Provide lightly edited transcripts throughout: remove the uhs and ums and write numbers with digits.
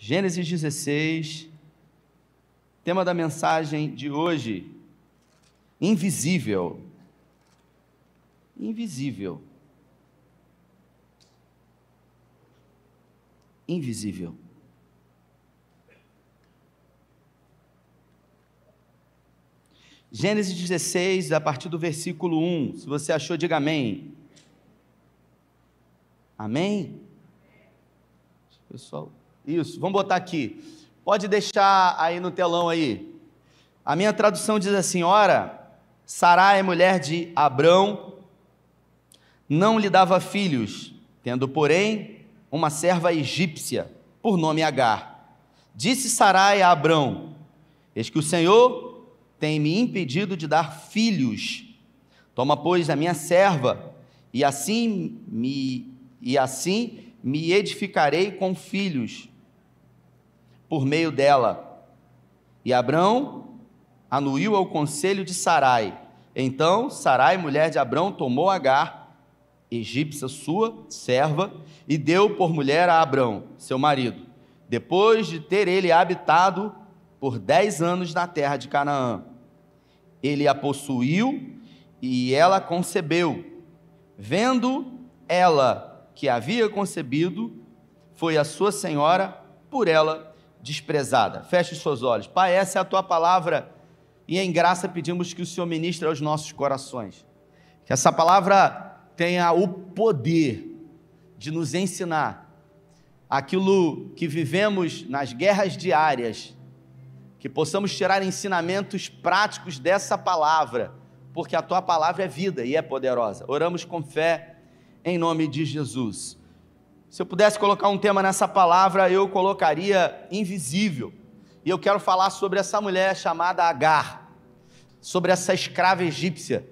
Gênesis 16, tema da mensagem de hoje, invisível. Invisível. Invisível. Gênesis 16, a partir do versículo 1. Se você achou, diga amém. Amém? Pessoal, isso, vamos botar aqui. Pode deixar aí no telão aí. A minha tradução diz assim: ora, Sarai, mulher de Abrão, não lhe dava filhos, tendo, porém, uma serva egípcia, por nome Agar. Disse Sarai a Abrão: eis que o Senhor tem me impedido de dar filhos. Toma, pois, a minha serva, e assim me edificarei com filhos por meio dela. E Abrão anuiu ao conselho de Sarai. Então Sarai, mulher de Abrão, tomou Agar, egípcia sua serva, e deu por mulher a Abrão, seu marido, depois de ter ele habitado por 10 anos na terra de Canaã. Ele a possuiu e ela concebeu. Vendo ela que havia concebido, foi a sua senhora por ela desprezada. Feche os seus olhos. Pai, essa é a tua palavra e em graça pedimos que o Senhor ministre aos nossos corações. Que essa palavra tenha o poder de nos ensinar aquilo que vivemos nas guerras diárias, que possamos tirar ensinamentos práticos dessa palavra, porque a tua palavra é vida e é poderosa. Oramos com fé em nome de Jesus. Se eu pudesse colocar um tema nessa palavra, eu colocaria invisível. E eu quero falar sobre essa mulher chamada Agar, sobre essa escrava egípcia.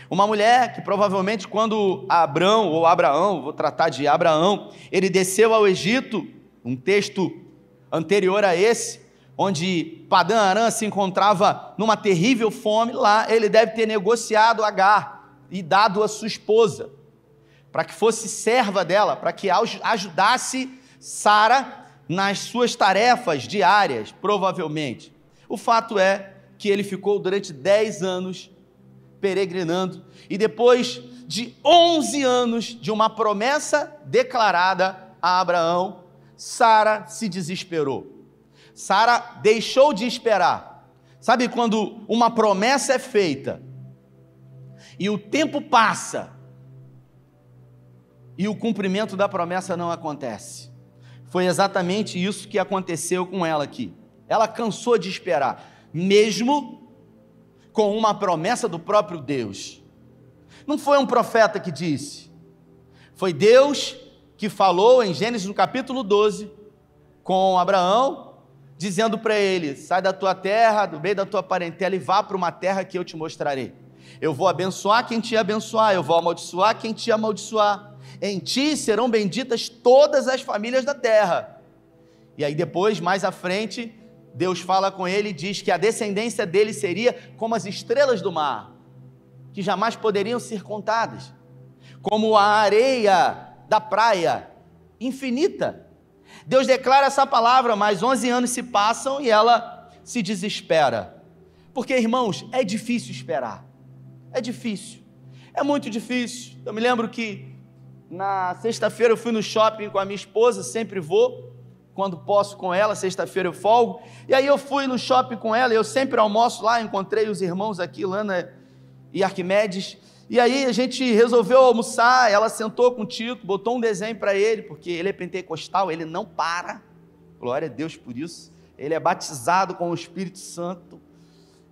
Uma mulher que provavelmente quando Abraão, vou tratar de Abraão, ele desceu ao Egito, um texto anterior a esse, onde Padã Arã se encontrava numa terrível fome, lá ele deve ter negociado Agar e dado a sua esposa, para que fosse serva dela, para que ajudasse Sara nas suas tarefas diárias, provavelmente. O fato é que ele ficou durante 10 anos peregrinando, e depois de 11 anos de uma promessa declarada a Abraão, Sara se desesperou. Sara deixou de esperar. Sabe quando uma promessa é feita e o tempo passa e o cumprimento da promessa não acontece? Foi exatamente isso que aconteceu com ela aqui. Ela cansou de esperar, mesmo com uma promessa do próprio Deus. Não foi um profeta que disse, foi Deus que falou em Gênesis no capítulo 12 com Abraão, dizendo para ele: sai da tua terra, do meio da tua parentela e vá para uma terra que eu te mostrarei. Eu vou abençoar quem te abençoar, eu vou amaldiçoar quem te amaldiçoar. Em ti serão benditas todas as famílias da terra. E aí depois, mais à frente, Deus fala com ele e diz que a descendência dele seria como as estrelas do mar, que jamais poderiam ser contadas, como a areia da praia, infinita. Deus declara essa palavra, mas 11 anos se passam e ela se desespera. Porque, irmãos, é difícil esperar. É difícil. É muito difícil. Eu me lembro que na sexta-feira eu fui no shopping com a minha esposa, sempre vou, quando posso com ela, sexta-feira eu folgo, e aí eu fui no shopping com ela, eu sempre almoço lá, encontrei os irmãos aqui, Lana e Arquimedes, e aí a gente resolveu almoçar, ela sentou com o Tito, botou um desenho para ele, porque ele é pentecostal, ele não para, glória a Deus por isso, ele é batizado com o Espírito Santo,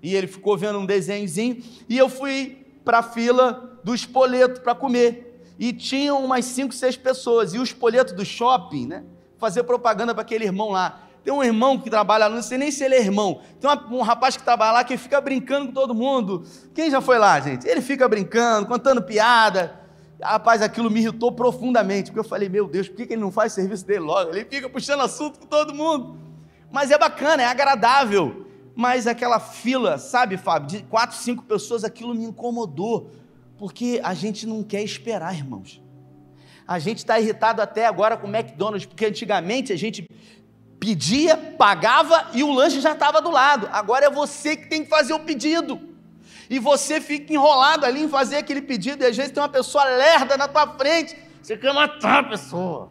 e ele ficou vendo um desenhozinho, e eu fui para a fila do espoleto para comer, e tinham umas 5, 6 pessoas, e o espoleto do shopping, né, fazer propaganda para aquele irmão lá. Tem um irmão que trabalha lá, não sei nem se ele é irmão. Tem um rapaz que trabalha lá que fica brincando com todo mundo. Quem já foi lá, gente? Ele fica brincando, contando piada. Rapaz, aquilo me irritou profundamente, porque eu falei, meu Deus, por que ele não faz o serviço dele logo? Ele fica puxando assunto com todo mundo. Mas é bacana, é agradável. Mas aquela fila, sabe, Fábio, de 4, 5 pessoas, aquilo me incomodou. Porque a gente não quer esperar, irmãos. A gente está irritado até agora com o McDonald's, porque antigamente a gente pedia, pagava e o lanche já estava do lado. Agora é você que tem que fazer o pedido. E você fica enrolado ali em fazer aquele pedido, e às vezes tem uma pessoa lerda na tua frente, você quer matar a pessoa.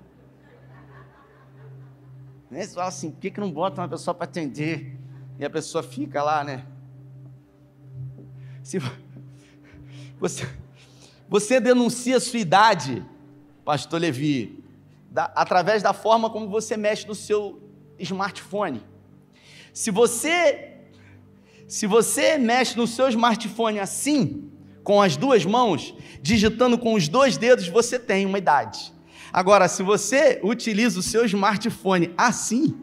Você fala assim, por que não bota uma pessoa para atender? E a pessoa fica lá, né? Se você denuncia a sua idade, pastor Levi, através da forma como você mexe no seu smartphone. Se você mexe no seu smartphone assim, com as duas mãos, digitando com os dois dedos, você tem uma idade. Agora, se você utiliza o seu smartphone assim,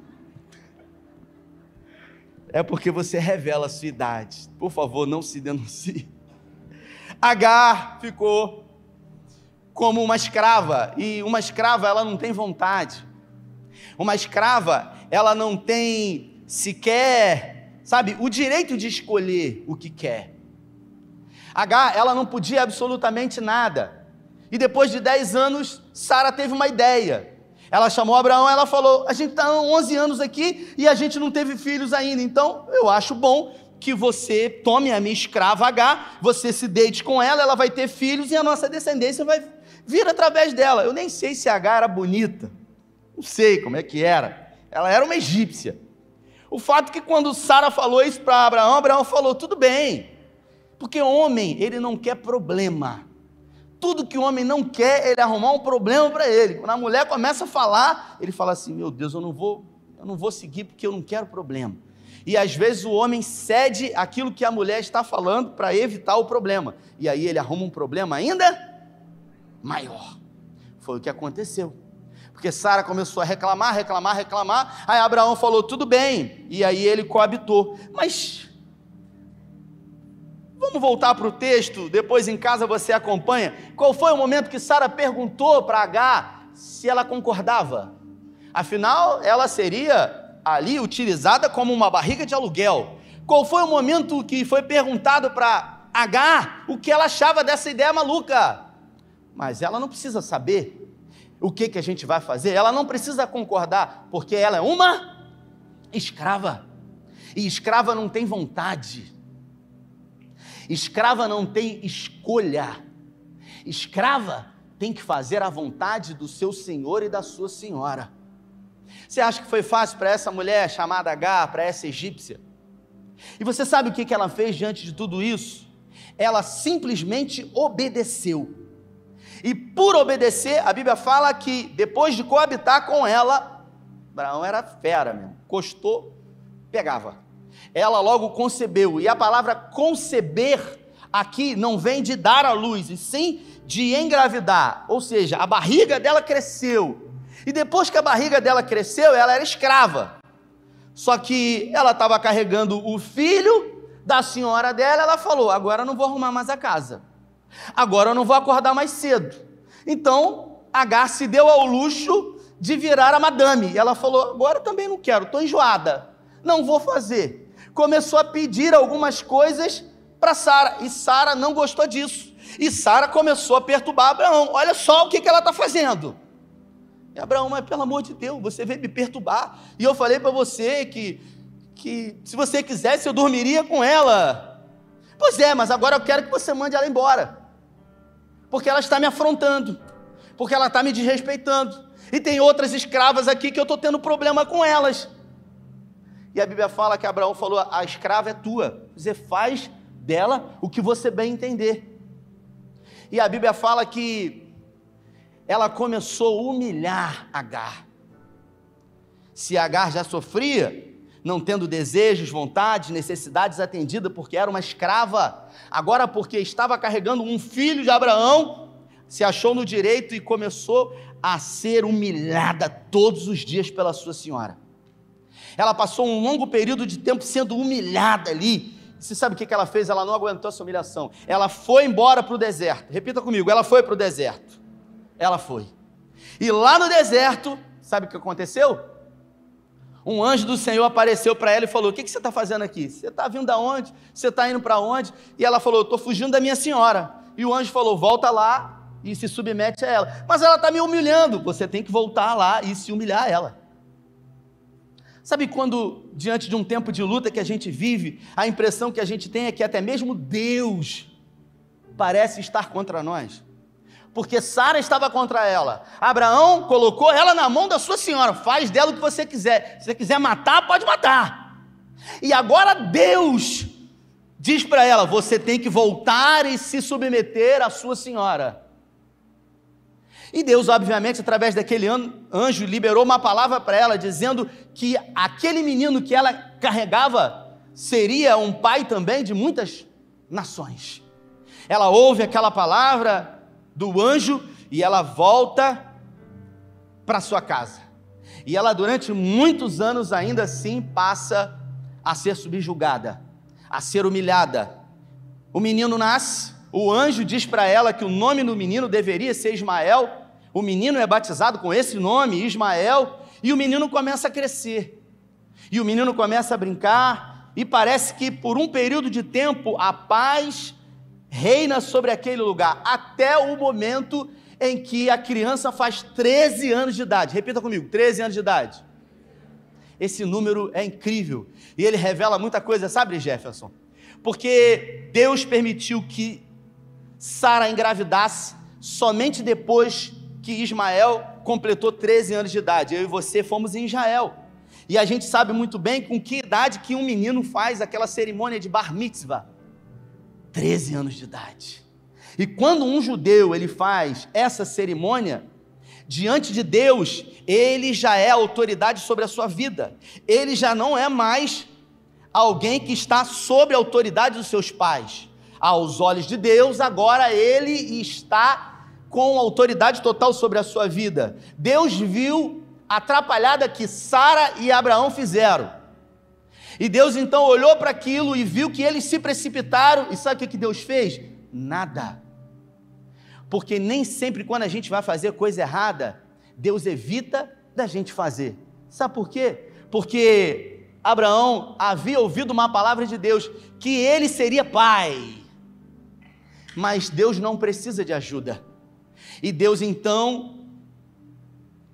é porque você revela a sua idade. Por favor, não se denuncie. Agar ficou como uma escrava, e uma escrava, ela não tem vontade. Uma escrava, ela não tem sequer, o direito de escolher o que quer. Agar, ela não podia absolutamente nada. E depois de 10 anos, Sara teve uma ideia. Ela chamou Abraão, ela falou, a gente está há 11 anos aqui e a gente não teve filhos ainda, então eu acho bom que você tome a minha escrava Agar, você se deite com ela, ela vai ter filhos e a nossa descendência vai vir através dela. Eu nem sei se Agar era bonita, não sei como é que era, ela era uma egípcia. O fato é que quando Sara falou isso para Abraão, Abraão falou, tudo bem, porque homem, ele não quer problema. Tudo que o homem não quer, ele arrumar um problema para ele. Quando a mulher começa a falar, ele fala assim, meu Deus, eu não vou seguir porque eu não quero problema. E às vezes o homem cede aquilo que a mulher está falando para evitar o problema. E aí ele arruma um problema ainda maior. Foi o que aconteceu. Porque Sara começou a reclamar, aí Abraão falou, tudo bem. E aí ele coabitou. Mas vamos voltar para o texto, depois em casa você acompanha. Qual foi o momento que Sara perguntou para Agar se ela concordava? Afinal, ela seria ali utilizada como uma barriga de aluguel. Qual foi o momento que foi perguntado para Agar o que ela achava dessa ideia maluca? Mas ela não precisa saber o que a gente vai fazer, ela não precisa concordar, porque ela é uma escrava. E escrava não tem vontade. Escrava não tem escolha. Escrava tem que fazer a vontade do seu senhor e da sua senhora. Você acha que foi fácil para essa mulher chamada Agar, para essa egípcia? E você sabe o que ela fez diante de tudo isso? Ela simplesmente obedeceu. E por obedecer, a Bíblia fala que depois de coabitar com ela, Abraão era fera mesmo, encostou, pegava. Ela logo concebeu, e a palavra conceber aqui não vem de dar à luz, e sim de engravidar, ou seja, a barriga dela cresceu, e depois que a barriga dela cresceu, ela era escrava, só que ela estava carregando o filho da senhora dela, ela falou, agora eu não vou arrumar mais a casa, agora eu não vou acordar mais cedo, então Agar se deu ao luxo de virar a madame, e ela falou, agora também não quero, estou enjoada, não vou fazer. Começou a pedir algumas coisas para Sara, e Sara não gostou disso, e Sara começou a perturbar Abraão, olha só o que ela está fazendo, e Abraão, mas pelo amor de Deus, você veio me perturbar, e eu falei para você que se você quisesse eu dormiria com ela, pois é, mas agora eu quero que você mande ela embora, porque ela está me afrontando, porque ela está me desrespeitando, e tem outras escravas aqui que eu estou tendo problema com elas. E a Bíblia fala que Abraão falou, a escrava é tua, você faz dela o que você bem entender. E a Bíblia fala que ela começou a humilhar Agar. Se Agar já sofria, não tendo desejos, vontades, necessidades atendidas, porque era uma escrava, agora porque estava carregando um filho de Abraão, se achou no direito e começou a ser humilhada todos os dias pela sua senhora. Ela passou um longo período de tempo sendo humilhada ali. Você sabe o que ela fez? Ela não aguentou essa humilhação. Ela foi embora para o deserto. Repita comigo, ela foi para o deserto. Ela foi. E lá no deserto, sabe o que aconteceu? Um anjo do Senhor apareceu para ela e falou, o que você está fazendo aqui? Você está vindo da onde? Você está indo para onde? E ela falou, eu estou fugindo da minha senhora. E o anjo falou, volta lá e se submete a ela. Mas ela está me humilhando. Você tem que voltar lá e se humilhar a ela. Sabe quando, diante de um tempo de luta que a gente vive, a impressão que a gente tem é que até mesmo Deus parece estar contra nós? Porque Sara estava contra ela. Abraão colocou ela na mão da sua senhora. Faz dela o que você quiser. Se você quiser matar, pode matar. E agora Deus diz para ela: você tem que voltar e se submeter à sua senhora. E Deus, obviamente, através daquele anjo, liberou uma palavra para ela, dizendo que aquele menino que ela carregava seria um pai também de muitas nações. Ela ouve aquela palavra do anjo e ela volta para sua casa. E ela, durante muitos anos, ainda assim, passa a ser subjugada, a ser humilhada. O menino nasce, o anjo diz para ela que o nome do menino deveria ser Ismael. O menino é batizado com esse nome, Ismael, e o menino começa a crescer. E o menino começa a brincar, e parece que por um período de tempo a paz reina sobre aquele lugar, até o momento em que a criança faz 13 anos de idade. Repita comigo, 13 anos de idade. Esse número é incrível, e ele revela muita coisa, sabe, Jefferson? Porque Deus permitiu que Sara engravidasse somente depois que Ismael completou 13 anos de idade. Eu e você fomos em Israel, e a gente sabe muito bem com que idade que um menino faz aquela cerimônia de bar mitzvah. 13 anos de idade. E quando um judeu ele faz essa cerimônia, diante de Deus, ele já é autoridade sobre a sua vida. Ele já não é mais alguém que está sob a autoridade dos seus pais. Aos olhos de Deus, agora ele está com autoridade total sobre a sua vida. Deus viu a atrapalhada que Sara e Abraão fizeram. E Deus então olhou para aquilo e viu que eles se precipitaram. E sabe o que Deus fez? Nada. Porque nem sempre quando a gente vai fazer coisa errada, Deus evita da gente fazer. Sabe por quê? Porque Abraão havia ouvido uma palavra de Deus, que ele seria pai. Mas Deus não precisa de ajuda. E Deus então,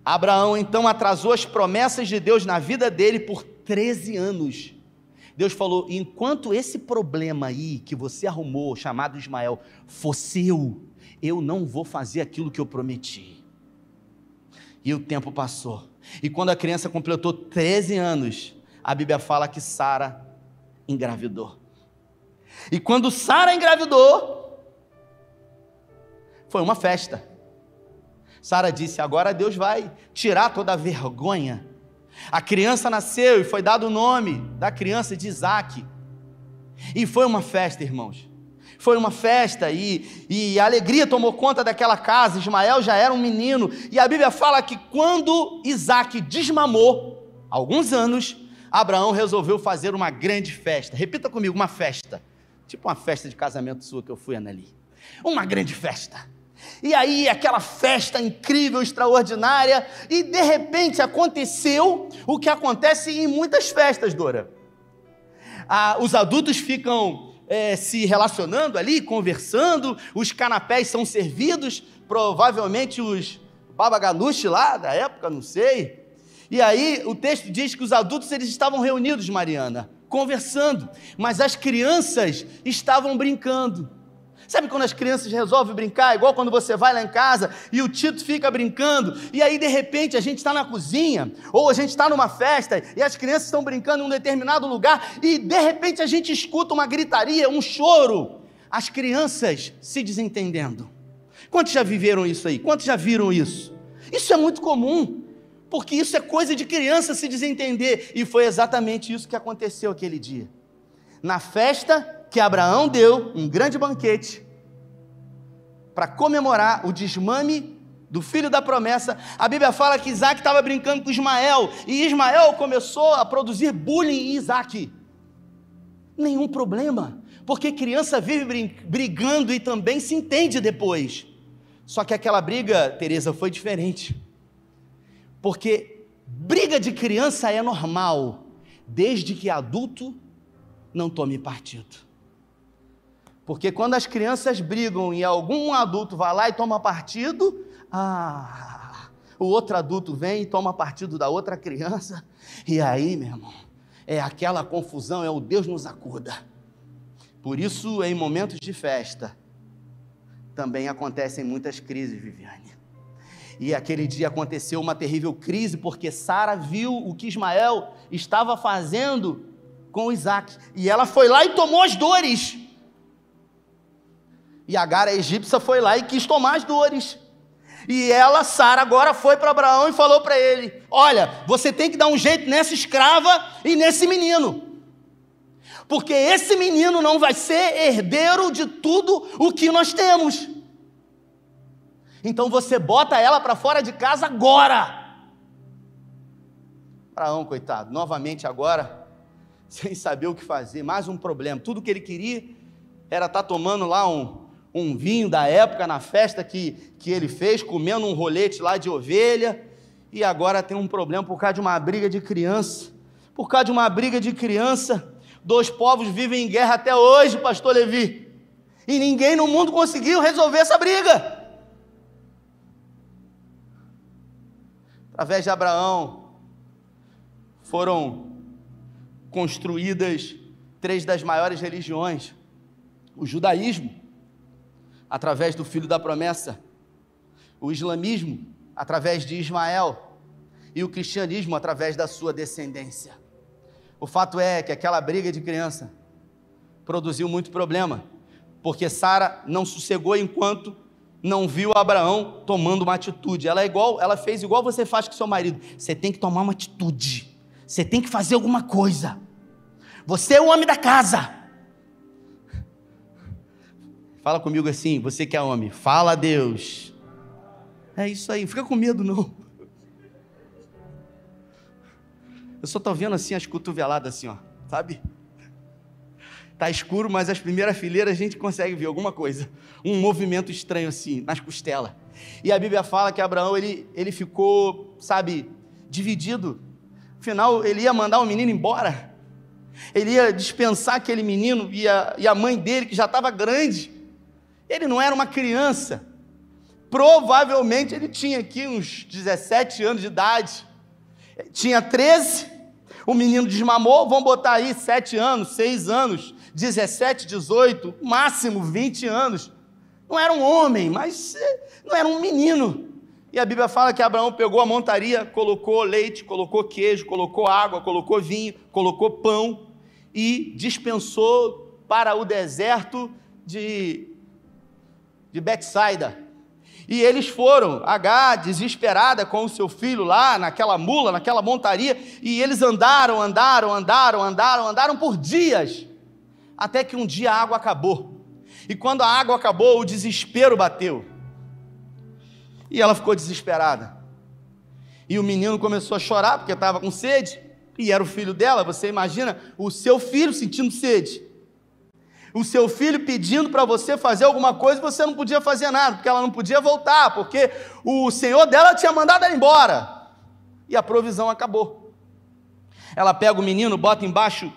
Abraão então atrasou as promessas de Deus na vida dele por 13 anos. Deus falou: enquanto esse problema aí que você arrumou, chamado Ismael, for seu, eu não vou fazer aquilo que eu prometi. E o tempo passou. E quando a criança completou 13 anos, a Bíblia fala que Sara engravidou. E quando Sara engravidou, foi uma festa. Sara disse: agora Deus vai tirar toda a vergonha. A criança nasceu e foi dado o nome da criança de Isaque. E foi uma festa, irmãos. Foi uma festa e a alegria tomou conta daquela casa. Ismael já era um menino. E a Bíblia fala que quando Isaque desmamou, há alguns anos, Abraão resolveu fazer uma grande festa. Repita comigo, uma festa. Tipo uma festa de casamento sua que eu fui, Anneli. Uma grande festa. E aí, aquela festa incrível, extraordinária, e de repente aconteceu o que acontece em muitas festas, Dora. Os adultos ficam se relacionando ali, conversando, os canapés são servidos, provavelmente os babagaluche lá da época, não sei. E aí o texto diz que os adultos eles estavam reunidos, Mariana, conversando, mas as crianças estavam brincando. Sabe quando as crianças resolvem brincar, igual quando você vai lá em casa e o Tito fica brincando, e aí de repente a gente está na cozinha, ou a gente está numa festa, e as crianças estão brincando em um determinado lugar, e de repente a gente escuta uma gritaria, um choro, as crianças se desentendendo. Quantos já viveram isso aí? Quantos já viram isso? Isso é muito comum, porque isso é coisa de criança se desentender, e foi exatamente isso que aconteceu aquele dia. Na festa que Abraão deu, um grande banquete, para comemorar o desmame do filho da promessa, a Bíblia fala que Isaac estava brincando com Ismael, e Ismael começou a produzir bullying em Isaac. Nenhum problema, porque criança vive brigando e também se entende depois. Só que aquela briga, Teresa, foi diferente, porque briga de criança é normal, desde que adulto não tome partido. Porque quando as crianças brigam e algum adulto vai lá e toma partido, o outro adulto vem e toma partido da outra criança, e aí, meu irmão, é aquela confusão, é o Deus nos acuda. Por isso, em momentos de festa, também acontecem muitas crises, Viviane. E aquele dia aconteceu uma terrível crise, porque Sara viu o que Ismael estava fazendo com Isaac, e ela foi lá e tomou as dores. E Agar, a egípcia, foi lá e quis tomar as dores. E ela, Sara, agora foi para Abraão e falou para ele: olha, você tem que dar um jeito nessa escrava e nesse menino, porque esse menino não vai ser herdeiro de tudo o que nós temos. Então você bota ela para fora de casa agora. Abraão, coitado, novamente agora, sem saber o que fazer, mais um problema. Tudo que ele queria era estar tomando lá um vinho da época na festa que ele fez, comendo um rolete lá de ovelha, e agora tem um problema por causa de uma briga de criança. Por causa de uma briga de criança, dois povos vivem em guerra até hoje, pastor Levi, e ninguém no mundo conseguiu resolver essa briga. Através de Abraão, foram construídas 3 das maiores religiões: o judaísmo, através do filho da promessa, o islamismo, através de Ismael, e o cristianismo, através da sua descendência. O fato é que aquela briga de criança produziu muito problema, porque Sara não sossegou enquanto não viu Abraão tomando uma atitude. Ela fez igual você faz com seu marido: você tem que tomar uma atitude, você tem que fazer alguma coisa, você é o homem da casa. Fala comigo assim, você que é homem, fala a Deus. É isso aí, não fica com medo não. Eu só estou vendo assim as cotoveladas assim, ó, sabe? Está escuro, mas as primeiras fileiras a gente consegue ver alguma coisa, um movimento estranho assim, nas costelas. E a Bíblia fala que Abraão, ele ficou, sabe, dividido. Afinal, ele ia mandar o menino embora, ele ia dispensar aquele menino e a mãe dele, que já estava grande. Ele não era uma criança, provavelmente ele tinha aqui uns 17 anos de idade, tinha 13, o menino desmamou, vamos botar aí 7 anos, 6 anos, 17, 18, máximo 20 anos, não era um homem, mas não era um menino. E a Bíblia fala que Abraão pegou a montaria, colocou leite, colocou queijo, colocou água, colocou vinho, colocou pão, e dispensou para o deserto de Betsaida. E eles foram, Agar, desesperada com o seu filho lá, naquela mula, naquela montaria, e eles andaram por dias, até que um dia a água acabou. E quando a água acabou, o desespero bateu, e ela ficou desesperada, e o menino começou a chorar, porque estava com sede, e era o filho dela. Você imagina o seu filho sentindo sede, o seu filho pedindo para você fazer alguma coisa, e você não podia fazer nada, porque ela não podia voltar, porque o senhor dela tinha mandado ela embora, e a provisão acabou. Ela pega o menino, bota embaixo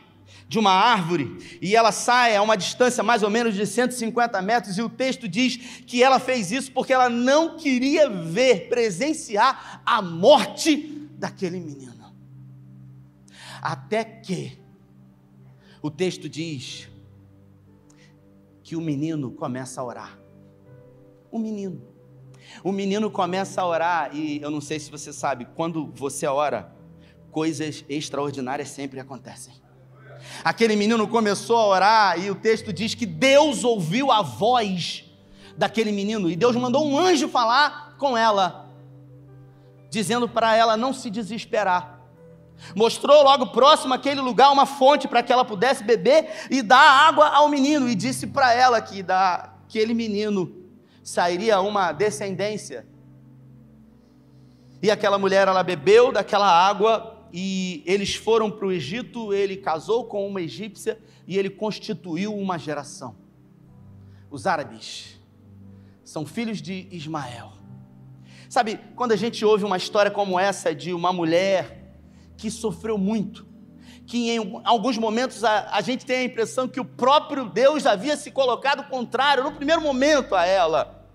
de uma árvore, e ela sai a uma distância mais ou menos de 150 metros, e o texto diz que ela fez isso porque ela não queria presenciar a morte daquele menino. Até que o texto diz que o menino começa a orar. O menino começa a orar, e eu não sei se você sabe, quando você ora, coisas extraordinárias sempre acontecem. Aquele menino começou a orar, e o texto diz que Deus ouviu a voz daquele menino, e Deus mandou um anjo falar com ela, dizendo para ela não se desesperar. Mostrou logo próximo àquele lugar uma fonte para que ela pudesse beber e dar água ao menino, e disse para ela que daquele menino sairia uma descendência. E aquela mulher, ela bebeu daquela água, e eles foram para o Egito. Ele casou com uma egípcia e ele constituiu uma geração. Os árabes são filhos de Ismael. Sabe, quando a gente ouve uma história como essa de uma mulher que sofreu muito, que em alguns momentos a gente tem a impressão que o próprio Deus havia se colocado contrário no primeiro momento a ela,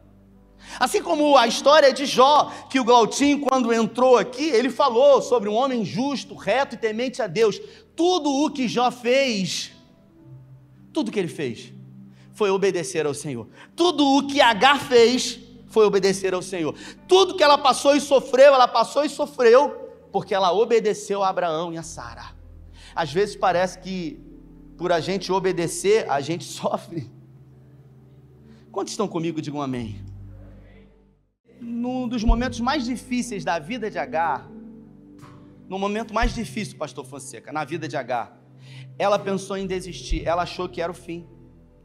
Assim como a história de Jó, que o Glautinho, quando entrou aqui, ele falou sobre um homem justo, reto e temente a Deus. Tudo o que Jó fez, tudo que ele fez, foi obedecer ao Senhor. Tudo o que Agar fez, foi obedecer ao Senhor. Tudo que ela passou e sofreu, porque ela obedeceu a Abraão e a Sara. Às vezes parece que, por a gente obedecer, a gente sofre. Quantos estão comigo? Digam amém. Num dos momentos mais difíceis da vida de Agar, no momento mais difícil, pastor Fonseca, na vida de Agar, ela pensou em desistir, ela achou que era o fim,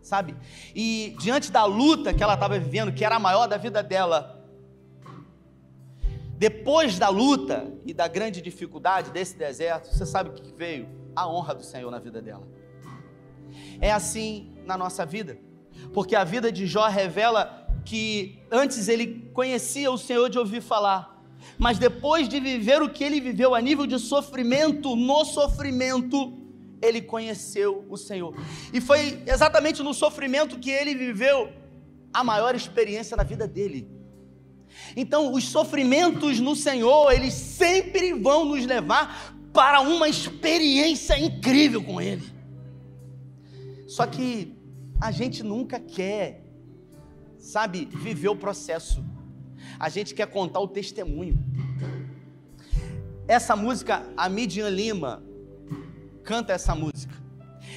sabe? E diante da luta que ela estava vivendo, que era a maior da vida dela, depois da luta e da grande dificuldade desse deserto, você sabe o que veio? A honra do Senhor na vida dela. É assim na nossa vida, porque a vida de Jó revela que antes ele conhecia o Senhor de ouvir falar, mas depois de viver o que ele viveu a nível de sofrimento, no sofrimento, ele conheceu o Senhor. E foi exatamente no sofrimento que ele viveu a maior experiência na vida dele. Então, os sofrimentos no Senhor, eles sempre vão nos levar para uma experiência incrível com Ele. Só que a gente nunca quer, sabe, viver o processo. A gente quer contar o testemunho. Essa música, a Midian Lima canta essa música.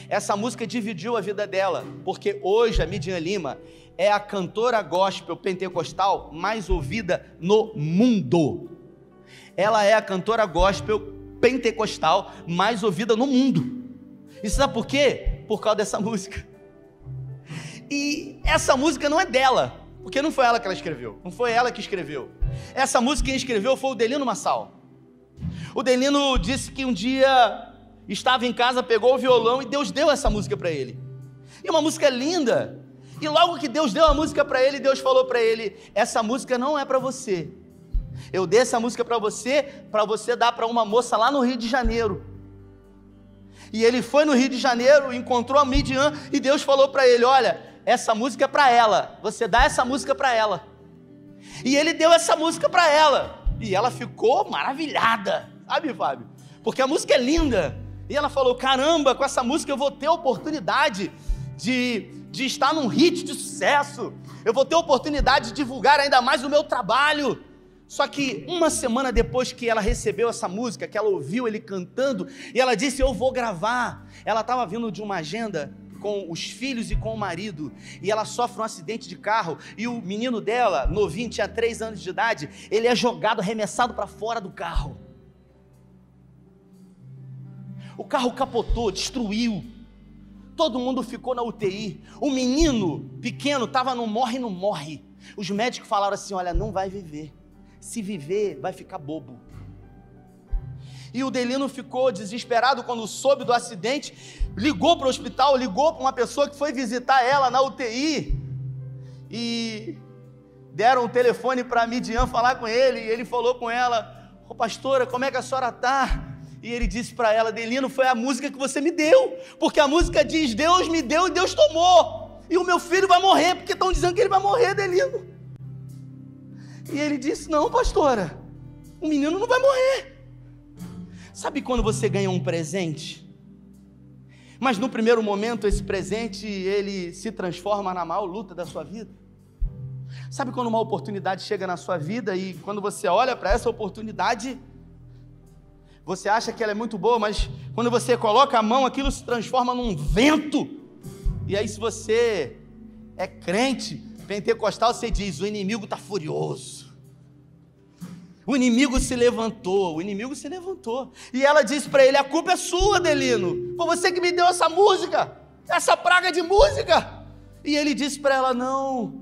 Essa música dividiu a vida dela, porque hoje a Midian Lima é a cantora gospel pentecostal mais ouvida no mundo. Ela é a cantora gospel pentecostal mais ouvida no mundo. E sabe por quê? Por causa dessa música. E essa música não é dela, porque não foi ela que ela escreveu, não foi ela que escreveu. Essa música quem escreveu foi o Delino Massal. O Delino disse que um dia estava em casa, pegou o violão e Deus deu essa música para ele. E uma música linda. E logo que Deus deu a música para ele, Deus falou para ele: essa música não é para você. Eu dei essa música para você dar para uma moça lá no Rio de Janeiro. E ele foi no Rio de Janeiro, encontrou a Midian e Deus falou para ele: olha, essa música é para ela, você dá essa música para ela. E ele deu essa música para ela, e ela ficou maravilhada, sabe, Fábio? Porque a música é linda, e ela falou: caramba, com essa música eu vou ter a oportunidade de estar num hit de sucesso, eu vou ter a oportunidade de divulgar ainda mais o meu trabalho. Só que uma semana depois que ela recebeu essa música, que ela ouviu ele cantando, e ela disse: eu vou gravar. Ela estava vindo de uma agenda com os filhos e com o marido, e ela sofre um acidente de carro, e o menino dela, novinho, tinha 3 anos de idade, ele é jogado, arremessado para fora do carro. O carro capotou, destruiu, todo mundo ficou na UTI, o menino pequeno estava no morre, não morre. Os médicos falaram assim: olha, não vai viver, se viver vai ficar bobo. E o Delino ficou desesperado quando soube do acidente, ligou para o hospital, ligou para uma pessoa que foi visitar ela na UTI, e deram o telefone para a Midian falar com ele, e ele falou com ela: ô pastora, como é que a senhora está? E ele disse para ela: Delino, foi a música que você me deu, porque a música diz: Deus me deu e Deus tomou, e o meu filho vai morrer, porque estão dizendo que ele vai morrer, Delino. E ele disse: não, pastora, o menino não vai morrer. Sabe quando você ganha um presente, mas no primeiro momento esse presente ele se transforma na maior luta da sua vida? Sabe quando uma oportunidade chega na sua vida e quando você olha para essa oportunidade, você acha que ela é muito boa, mas quando você coloca a mão, aquilo se transforma num vento. E aí, se você é crente pentecostal, você diz: o inimigo está furioso. O inimigo se levantou, E ela disse para ele: a culpa é sua, Delino. Foi você que me deu essa música, essa praga de música. E ele disse para ela: não,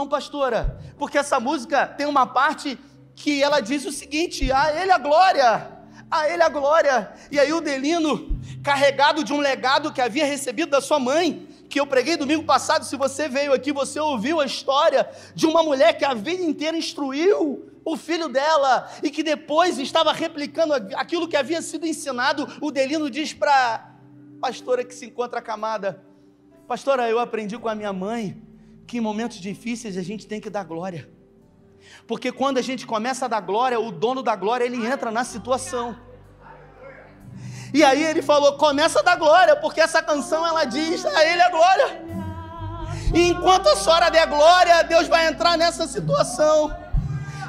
pastora, porque essa música tem uma parte que ela diz o seguinte: a ele a glória, a ele a glória. E aí o Delino, carregado de um legado que havia recebido da sua mãe, que eu preguei domingo passado, se você veio aqui, você ouviu a história de uma mulher que a vida inteira instruiu o filho dela, e que depois estava replicando aquilo que havia sido ensinado. O Delino diz para a pastora que se encontra acamada: pastora, eu aprendi com a minha mãe que em momentos difíceis a gente tem que dar glória. Porque quando a gente começa a dar glória, o dono da glória, ele entra na situação. E aí ele falou, começa a dar glória, porque essa canção ela diz, a ele é glória. E enquanto a senhora der glória, Deus vai entrar nessa situação.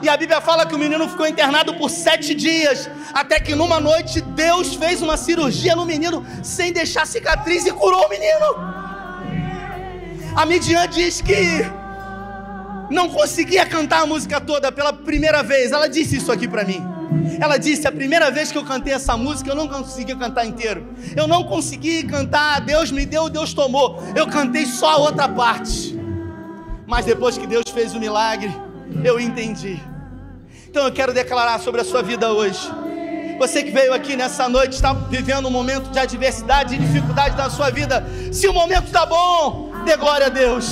E a Bíblia fala que o menino ficou internado por 7 dias, até que numa noite Deus fez uma cirurgia no menino, sem deixar cicatriz, e curou o menino. A Midian diz que não conseguia cantar a música toda pela primeira vez. Ela disse isso aqui para mim. Ela disse, a primeira vez que eu cantei essa música, eu não consegui cantar inteiro. Eu não consegui cantar, Deus me deu, Deus tomou. Eu cantei só a outra parte. Mas depois que Deus fez o milagre, eu entendi. Então eu quero declarar sobre a sua vida hoje. Você que veio aqui nessa noite, está vivendo um momento de adversidade e dificuldade na sua vida. Se o momento está bom, dê glória a Deus.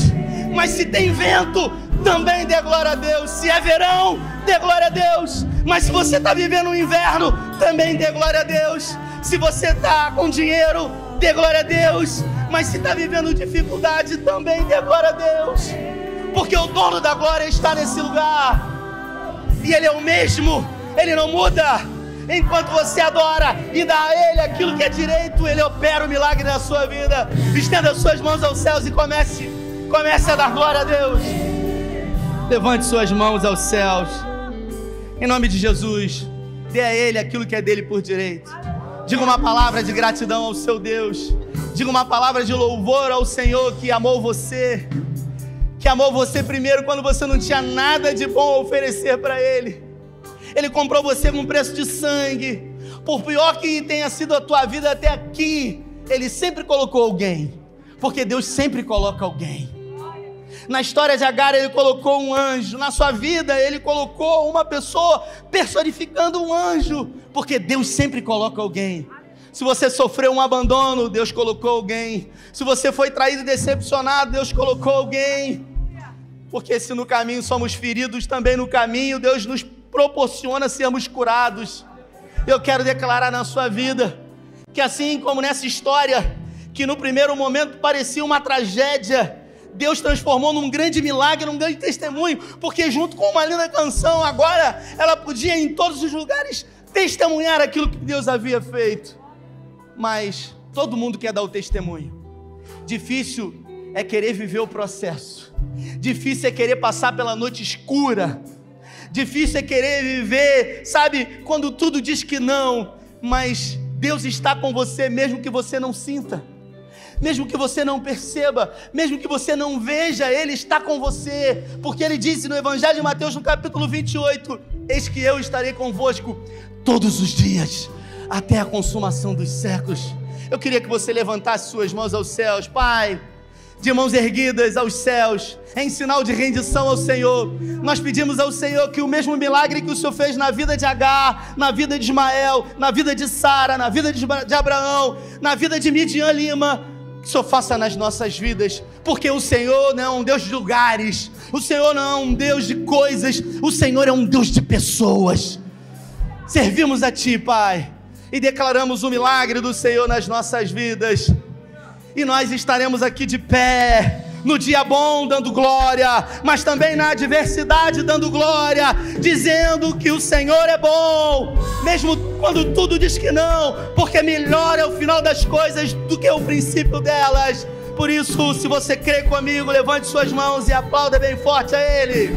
Mas se tem vento, também dê glória a Deus. Se é verão, dê glória a Deus. Mas se você está vivendo um inverno, também dê glória a Deus. Se você está com dinheiro, dê glória a Deus. Mas se está vivendo dificuldade, também dê glória a Deus. Porque o dono da glória está nesse lugar. E Ele é o mesmo, Ele não muda. Enquanto você adora e dá a Ele aquilo que é direito, Ele opera o milagre na sua vida. Estenda as suas mãos aos céus e comece a dar glória a Deus. Levante suas mãos aos céus. Em nome de Jesus, dê a Ele aquilo que é dele por direito. Diga uma palavra de gratidão ao seu Deus. Diga uma palavra de louvor ao Senhor que amou você. Que amou você primeiro quando você não tinha nada de bom a oferecer para Ele. Ele comprou você com um preço de sangue. Por pior que tenha sido a tua vida até aqui, Ele sempre colocou alguém. Porque Deus sempre coloca alguém. Na história de Agar, Ele colocou um anjo. Na sua vida, Ele colocou uma pessoa personificando um anjo. Porque Deus sempre coloca alguém. Se você sofreu um abandono, Deus colocou alguém. Se você foi traído e decepcionado, Deus colocou alguém. Porque se no caminho somos feridos, também no caminho Deus nos proporciona sermos curados. Eu quero declarar na sua vida que assim como nessa história, que no primeiro momento parecia uma tragédia, Deus transformou num grande milagre, num grande testemunho, porque junto com uma linda canção, agora ela podia em todos os lugares testemunhar aquilo que Deus havia feito. Mas todo mundo quer dar o testemunho. Difícil é querer viver o processo. Difícil é querer passar pela noite escura. Difícil é querer viver, sabe, quando tudo diz que não, mas Deus está com você mesmo que você não sinta, mesmo que você não perceba, mesmo que você não veja, Ele está com você, porque Ele disse no Evangelho de Mateus, no capítulo 28, eis que eu estarei convosco todos os dias, até a consumação dos séculos. Eu queria que você levantasse suas mãos aos céus. Pai, de mãos erguidas aos céus, em sinal de rendição ao Senhor, nós pedimos ao Senhor que o mesmo milagre que o Senhor fez na vida de Agar, na vida de Ismael, na vida de Sara, na vida de Abraão, na vida de Midian Lima, que o Senhor faça nas nossas vidas, porque o Senhor não é um Deus de lugares, o Senhor não é um Deus de coisas, o Senhor é um Deus de pessoas. Servimos a Ti, Pai, e declaramos o milagre do Senhor nas nossas vidas. E nós estaremos aqui de pé, no dia bom dando glória, mas também na adversidade dando glória, dizendo que o Senhor é bom, mesmo quando tudo diz que não, porque melhor é o final das coisas do que o princípio delas. Por isso, se você crê comigo, levante suas mãos e aplauda bem forte a Ele.